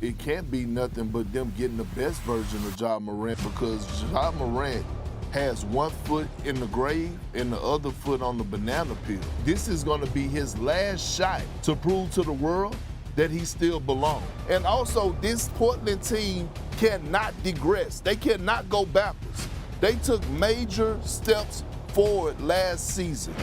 It can't be nothing but them getting the best version of Ja Morant, because Ja Morant has one foot in the grave and the other foot on the banana peel. This is going to be his last shot to prove to the world that he still belongs. And also, this Portland team cannot digress. They cannot go backwards. They took major steps forward last season.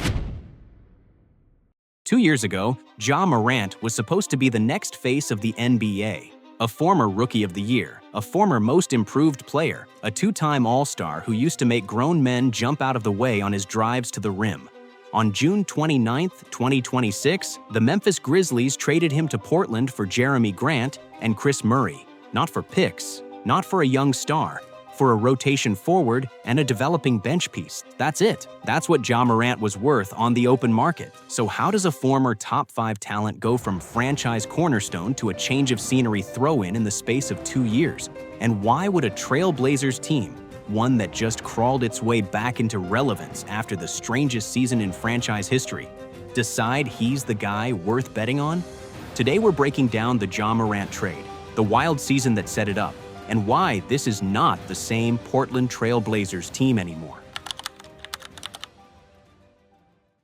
2 years ago, Ja Morant was supposed to be the next face of the NBA. A former Rookie of the Year, a former Most Improved Player, a two-time All-Star who used to make grown men jump out of the way on his drives to the rim. On June 29, 2026, the Memphis Grizzlies traded him to Portland for Jerami Grant and Kris Murray. Not for picks, not for a young star, for a rotation forward and a developing bench piece. That's it. That's what Ja Morant was worth on the open market. So how does a former top 5 talent go from franchise cornerstone to a change of scenery throw-in in the space of 2 years? And why would a Trailblazers team, one that just crawled its way back into relevance after the strangest season in franchise history, decide he's the guy worth betting on? Today we're breaking down the Ja Morant trade, the wild season that set it up, and why this is not the same Portland Trailblazers team anymore.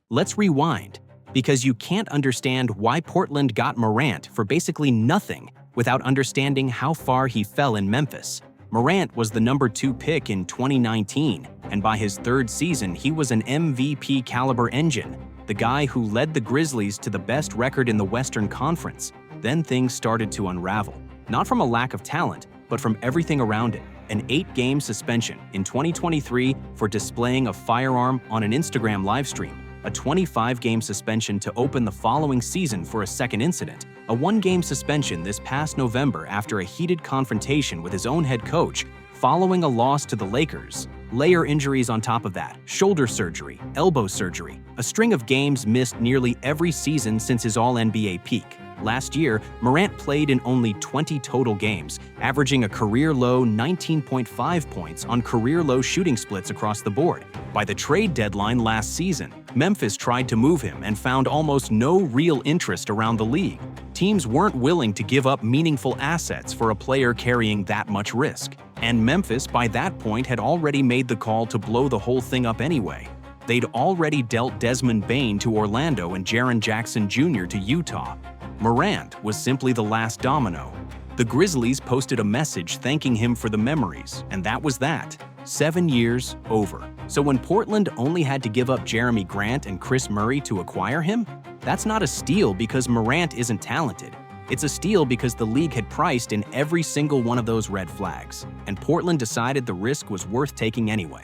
Let's rewind, because you can't understand why Portland got Morant for basically nothing without understanding how far he fell in Memphis. Morant was the number 2 pick in 2019, and by his 3rd season, he was an MVP caliber engine, the guy who led the Grizzlies to the best record in the Western Conference. Then things started to unravel, not from a lack of talent, but from everything around it. An 8-game suspension in 2023 for displaying a firearm on an Instagram livestream, a 25-game suspension to open the following season for a second incident, a 1-game suspension this past November after a heated confrontation with his own head coach following a loss to the Lakers. Layer injuries on top of that, shoulder surgery, elbow surgery, a string of games missed nearly every season since his All-NBA peak. Last year, Morant played in only 20 total games, averaging a career-low 19.5 points on career-low shooting splits across the board. By the trade deadline last season, Memphis tried to move him and found almost no real interest around the league. Teams weren't willing to give up meaningful assets for a player carrying that much risk. And Memphis, by that point, had already made the call to blow the whole thing up anyway. They'd already dealt Desmond Bane to Orlando and Jaren Jackson Jr. to Utah. Morant was simply the last domino. The Grizzlies posted a message thanking him for the memories, and that was that. 7 years over. So when Portland only had to give up Jerami Grant and Kris Murray to acquire him, that's not a steal because Morant isn't talented. It's a steal because the league had priced in every single one of those red flags, and Portland decided the risk was worth taking anyway.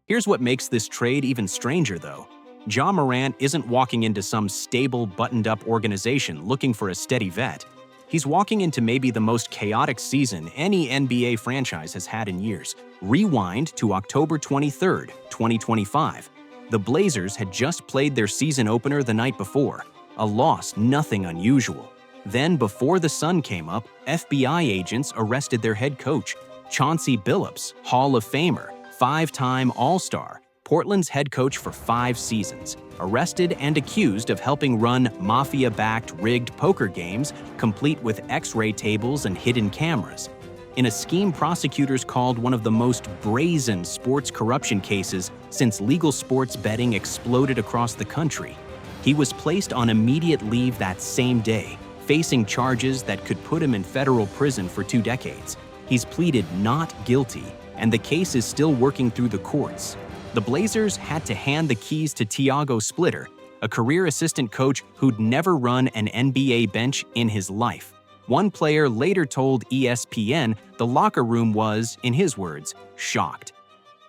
Here's what makes this trade even stranger, though. Ja Morant isn't walking into some stable, buttoned-up organization looking for a steady vet. He's walking into maybe the most chaotic season any NBA franchise has had in years. Rewind to October 23, 2025. The Blazers had just played their season opener the night before, a loss nothing unusual. Then, before the sun came up, FBI agents arrested their head coach, Chauncey Billups, Hall of Famer, 5-time All-Star, Portland's head coach for 5 seasons, arrested and accused of helping run mafia-backed rigged poker games, complete with X-ray tables and hidden cameras. In a scheme prosecutors called one of the most brazen sports corruption cases since legal sports betting exploded across the country. He was placed on immediate leave that same day, facing charges that could put him in federal prison for 2 decades. He's pleaded not guilty, and the case is still working through the courts. The Blazers had to hand the keys to Tiago Splitter, a career assistant coach who'd never run an NBA bench in his life. One player later told ESPN the locker room was, in his words, shocked.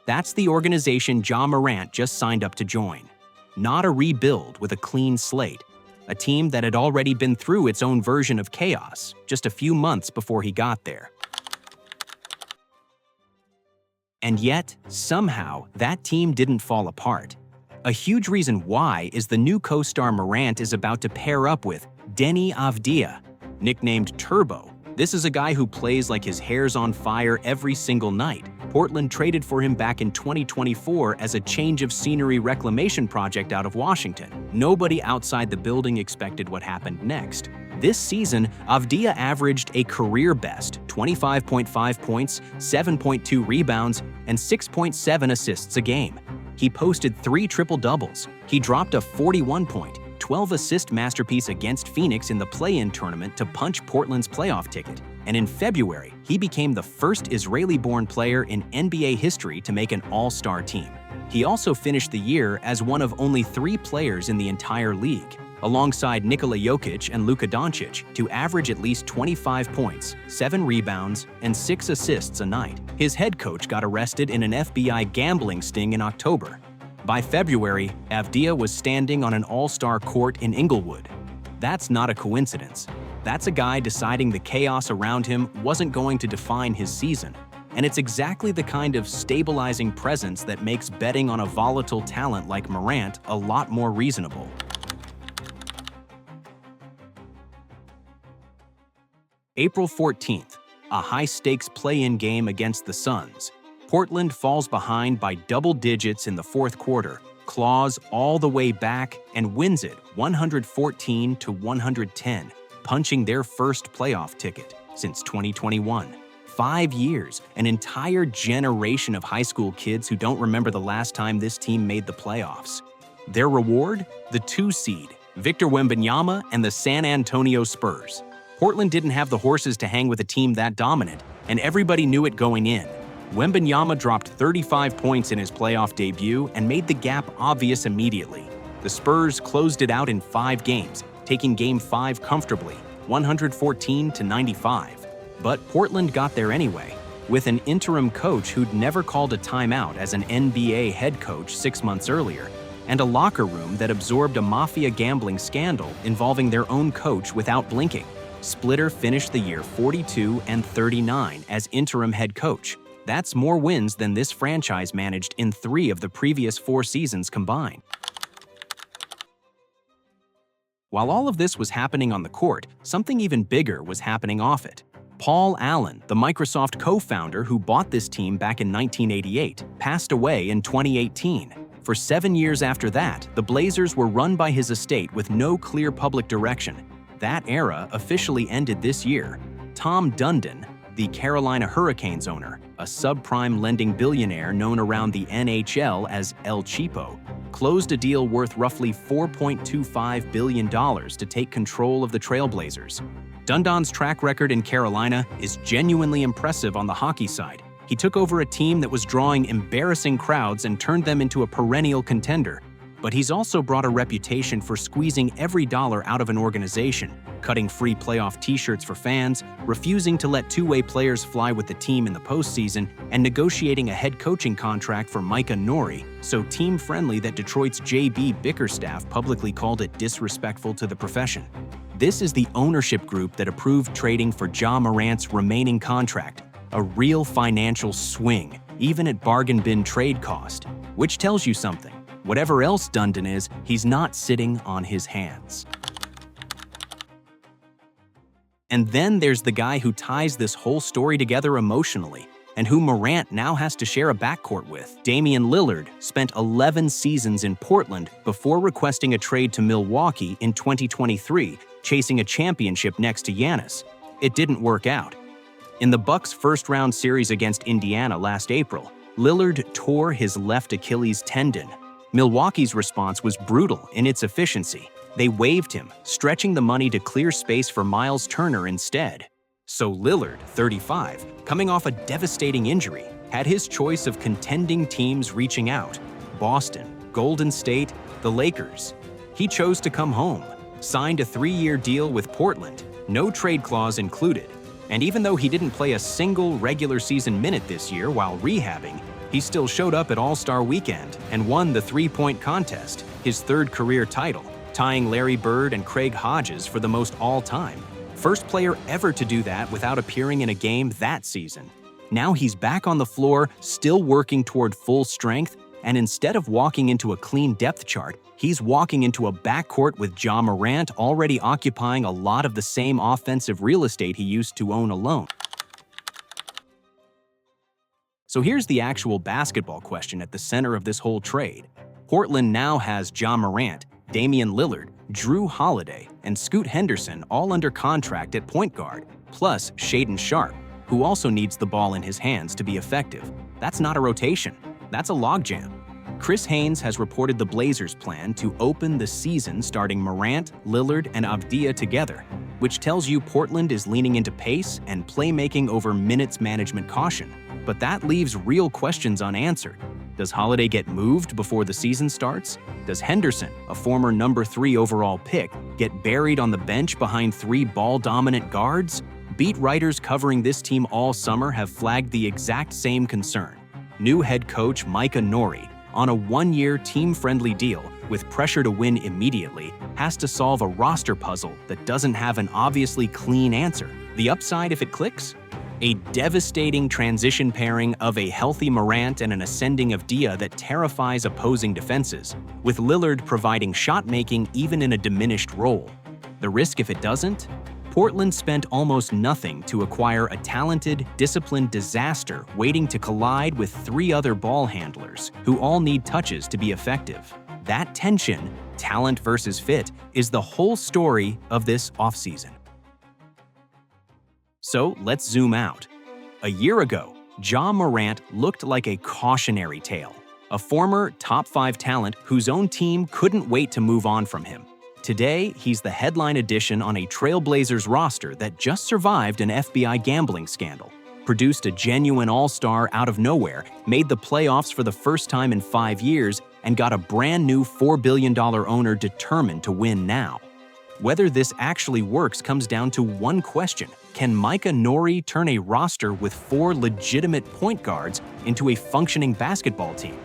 That's the organization Ja Morant just signed up to join. Not a rebuild with a clean slate. A team that had already been through its own version of chaos just a few months before he got there. And yet, somehow, that team didn't fall apart. A huge reason why is the new co-star Morant is about to pair up with Deni Avdija, nicknamed Turbo. This is a guy who plays like his hair's on fire every single night. Portland traded for him back in 2024 as a change of scenery reclamation project out of Washington. Nobody outside the building expected what happened next. This season, Avdija averaged a career-best 25.5 points, 7.2 rebounds, and 6.7 assists a game. He posted 3 triple-doubles. He dropped a 41-point, 12-assist masterpiece against Phoenix in the play-in tournament to punch Portland's playoff ticket. And in February, he became the first Israeli-born player in NBA history to make an all-star team. He also finished the year as one of only 3 players in the entire league, alongside Nikola Jokic and Luka Doncic, to average at least 25 points, 7 rebounds, and 6 assists a night. His head coach got arrested in an FBI gambling sting in October. By February, Avdija was standing on an all-star court in Inglewood. That's not a coincidence. That's a guy deciding the chaos around him wasn't going to define his season. And it's exactly the kind of stabilizing presence that makes betting on a volatile talent like Morant a lot more reasonable. April 14th, a high-stakes play-in game against the Suns. Portland falls behind by double digits in the fourth quarter, claws all the way back, and wins it 114-110, punching their first playoff ticket since 2021. 5 years, an entire generation of high school kids who don't remember the last time this team made the playoffs. Their reward? The 2 seed, Victor Wembanyama and the San Antonio Spurs. Portland didn't have the horses to hang with a team that dominant, and everybody knew it going in. Wembanyama dropped 35 points in his playoff debut and made the gap obvious immediately. The Spurs closed it out in 5 games, taking Game 5 comfortably, 114-95. But Portland got there anyway, with an interim coach who'd never called a timeout as an NBA head coach 6 months earlier, and a locker room that absorbed a mafia gambling scandal involving their own coach without blinking. Splitter finished the year 42-39 as interim head coach. That's more wins than this franchise managed in 3 of the previous 4 seasons combined. While all of this was happening on the court, something even bigger was happening off it. Paul Allen, the Microsoft co-founder who bought this team back in 1988, passed away in 2018. For 7 years after that, the Blazers were run by his estate with no clear public direction. That era officially ended this year. Tom Dundon, the Carolina Hurricanes owner, a subprime lending billionaire known around the NHL as El Cheapo, closed a deal worth roughly $4.25 billion to take control of the Trailblazers. Dundon's track record in Carolina is genuinely impressive on the hockey side. He took over a team that was drawing embarrassing crowds and turned them into a perennial contender. But he's also brought a reputation for squeezing every dollar out of an organization, cutting free playoff t-shirts for fans, refusing to let two-way players fly with the team in the postseason, and negotiating a head coaching contract for Micah Nori, so team-friendly that Detroit's J.B. Bickerstaff publicly called it disrespectful to the profession. This is the ownership group that approved trading for Ja Morant's remaining contract, a real financial swing, even at bargain bin trade cost, which tells you something. Whatever else Dundon is, he's not sitting on his hands. And then there's the guy who ties this whole story together emotionally, and who Morant now has to share a backcourt with. Damian Lillard spent 11 seasons in Portland before requesting a trade to Milwaukee in 2023, chasing a championship next to Giannis. It didn't work out. In the Bucks' first-round series against Indiana last April, Lillard tore his left Achilles tendon. Milwaukee's response was brutal in its efficiency. They waived him, stretching the money to clear space for Miles Turner instead. So Lillard, 35, coming off a devastating injury, had his choice of contending teams reaching out: Boston, Golden State, the Lakers. He chose to come home, signed a 3-year deal with Portland, no trade clause included. And even though he didn't play a single regular season minute this year while rehabbing, he still showed up at All-Star Weekend and won the three-point contest, his 3rd career title, tying Larry Bird and Craig Hodges for the most all-time. First player ever to do that without appearing in a game that season. Now he's back on the floor, still working toward full strength, and instead of walking into a clean depth chart, he's walking into a backcourt with Ja Morant already occupying a lot of the same offensive real estate he used to own alone. So here's the actual basketball question at the center of this whole trade. Portland now has Ja Morant, Damian Lillard, Drew Holiday, and Scoot Henderson all under contract at point guard, plus Shaedon Sharpe, who also needs the ball in his hands to be effective. That's not a rotation. That's a logjam. Chris Haynes has reported the Blazers' plan to open the season starting Morant, Lillard, and Avdija together, which tells you Portland is leaning into pace and playmaking over minutes management caution. But that leaves real questions unanswered. Does Holiday get moved before the season starts? Does Henderson, a former number 3 overall pick, get buried on the bench behind 3 ball-dominant guards? Beat writers covering this team all summer have flagged the exact same concern. New head coach Micah Nori, on a 1-year team-friendly deal with pressure to win immediately, has to solve a roster puzzle that doesn't have an obviously clean answer. The upside if it clicks? A devastating transition pairing of a healthy Morant and an ascending Avdija that terrifies opposing defenses, with Lillard providing shot-making even in a diminished role. The risk if it doesn't? Portland spent almost nothing to acquire a talented, disciplined disaster waiting to collide with 3 other ball handlers who all need touches to be effective. That tension, talent versus fit, is the whole story of this offseason. So let's zoom out. A year ago, Ja Morant looked like a cautionary tale, a former top 5 talent whose own team couldn't wait to move on from him. Today, he's the headline addition on a Trailblazers roster that just survived an FBI gambling scandal, produced a genuine all-star out of nowhere, made the playoffs for the first time in 5 years, and got a brand new $4 billion owner determined to win now. Whether this actually works comes down to one question: can Micah Nori turn a roster with 4 legitimate point guards into a functioning basketball team?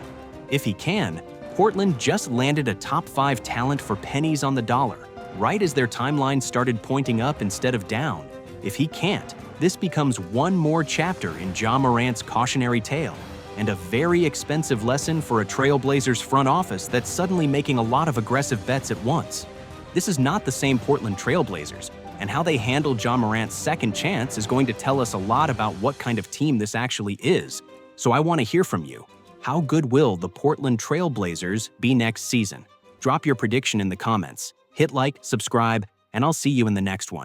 If he can, Portland just landed a top 5 talent for pennies on the dollar, right as their timeline started pointing up instead of down. If he can't, this becomes one more chapter in Ja Morant's cautionary tale, and a very expensive lesson for a Trailblazers front office that's suddenly making a lot of aggressive bets at once. This is not the same Portland Trailblazers, and how they handle Ja Morant's second chance is going to tell us a lot about what kind of team this actually is. So I want to hear from you. How good will the Portland Trailblazers be next season? Drop your prediction in the comments. Hit like, subscribe, and I'll see you in the next one.